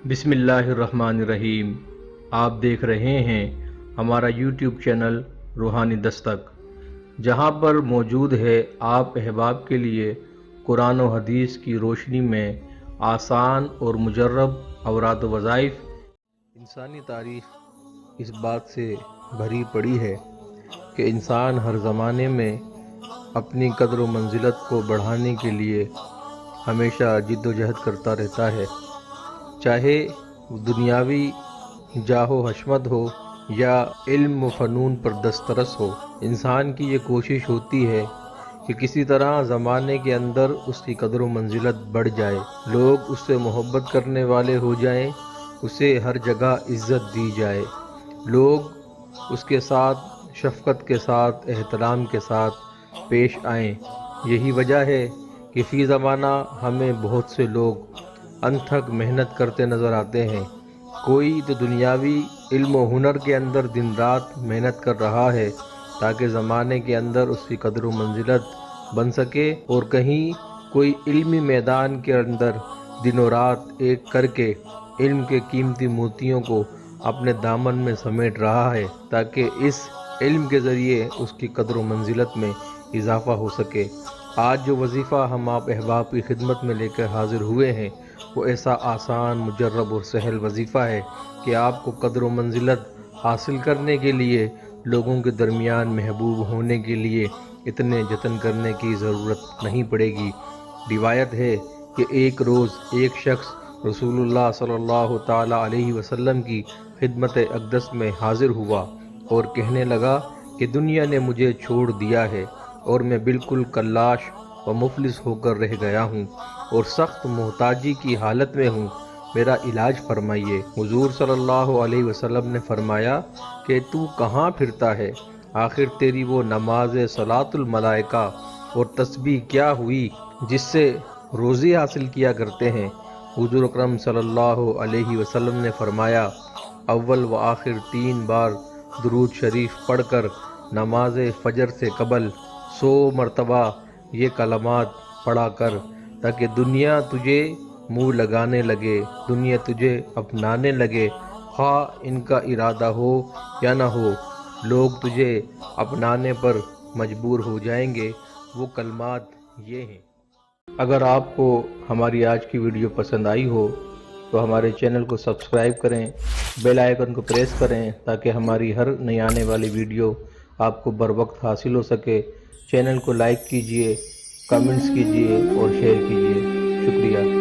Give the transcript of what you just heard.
बिस्मिल्लाहिर्रहमानिर्रहीम। आप देख रहे हैं हमारा यूट्यूब चैनल रूहानी दस्तक, जहां पर मौजूद है आप अहबाब के लिए कुरान और हदीस की रोशनी में आसान और मुजर्रब औरात वज़ाइफ। इंसानी तारीख़ इस बात से भरी पड़ी है कि इंसान हर ज़माने में अपनी कदर व मंजिलत को बढ़ाने के लिए हमेशा जिद्दोजहद करता रहता है, चाहे दुनियावी जाहो हशमत हो या इल्म व फ़नून पर दस्तरस हो। इंसान की ये कोशिश होती है कि किसी तरह ज़माने के अंदर उसकी कदर व मंजिलत बढ़ जाए, लोग उससे मोहब्बत करने वाले हो जाएं, उसे हर जगह इज़्ज़त दी जाए, लोग उसके साथ शफ़क़त के साथ एहतराम के साथ पेश आएं। यही वजह है कि फ़ी ज़माना हमें बहुत से लोग अनथक मेहनत करते नज़र आते हैं। कोई तो दुनियावी इल्म व हुनर के अंदर दिन रात मेहनत कर रहा है ताकि ज़माने के अंदर उसकी कदर व मंजिलत बन सके, और कहीं कोई इल्मी मैदान के अंदर दिनों रात एक करके इल्म के कीमती मोतियों को अपने दामन में समेट रहा है ताकि इस इल्म के ज़रिए उसकी कदर व मंजिलत में इजाफ़ा हो सके। आज जो वजीफ़ा हम आप अहबाब की खिदमत में लेकर हाज़िर हुए हैं वो ऐसा आसान, मुजर्रब और सहल वजीफ़ा है कि आपको कदर व मंजिलत हासिल करने के लिए, लोगों के दरमियान महबूब होने के लिए इतने जतन करने की ज़रूरत नहीं पड़ेगी। रिवायत है कि एक रोज़ एक शख्स रसूलुल्लाह सल्लल्लाहु ताला अलैहि वसल्लम की खिदमत अक़दस में हाज़िर हुआ और कहने लगा कि दुनिया ने मुझे छोड़ दिया है और मैं बिल्कुल कल्लाश व मुफलिस होकर रह गया हूँ और सख्त मोहताजी की हालत में हूँ, मेरा इलाज फरमाइए। हुजूर सल्लल्लाहु अलैहि वसल्लम ने फरमाया कि तू कहाँ फिरता है, आखिर तेरी वो नमाज सलातुल मलाइका और तस्बीह क्या हुई जिससे रोज़ी हासिल किया करते हैं। हुजूर अकरम सल्लल्लाहु अलैहि वसल्लम ने फरमाया, अव्वल व आखिर 3 बार दुरूद शरीफ पढ़कर नमाज फजर से कबल 100 मरतबा ये कलमात पढ़ा कर, ताकि दुनिया तुझे मुंह लगाने लगे, दुनिया तुझे अपनाने लगे, ख़्वाह इनका इरादा हो या ना हो, लोग तुझे अपनाने पर मजबूर हो जाएंगे। वो कलमात ये हैं। अगर आपको हमारी आज की वीडियो पसंद आई हो तो हमारे चैनल को सब्सक्राइब करें, बेल आइकन को प्रेस करें ताकि हमारी हर नई आने वाली वीडियो आपको बर वक्त हासिल हो सके। चैनल को लाइक कीजिए, कमेंट्स कीजिए और शेयर कीजिए। शुक्रिया।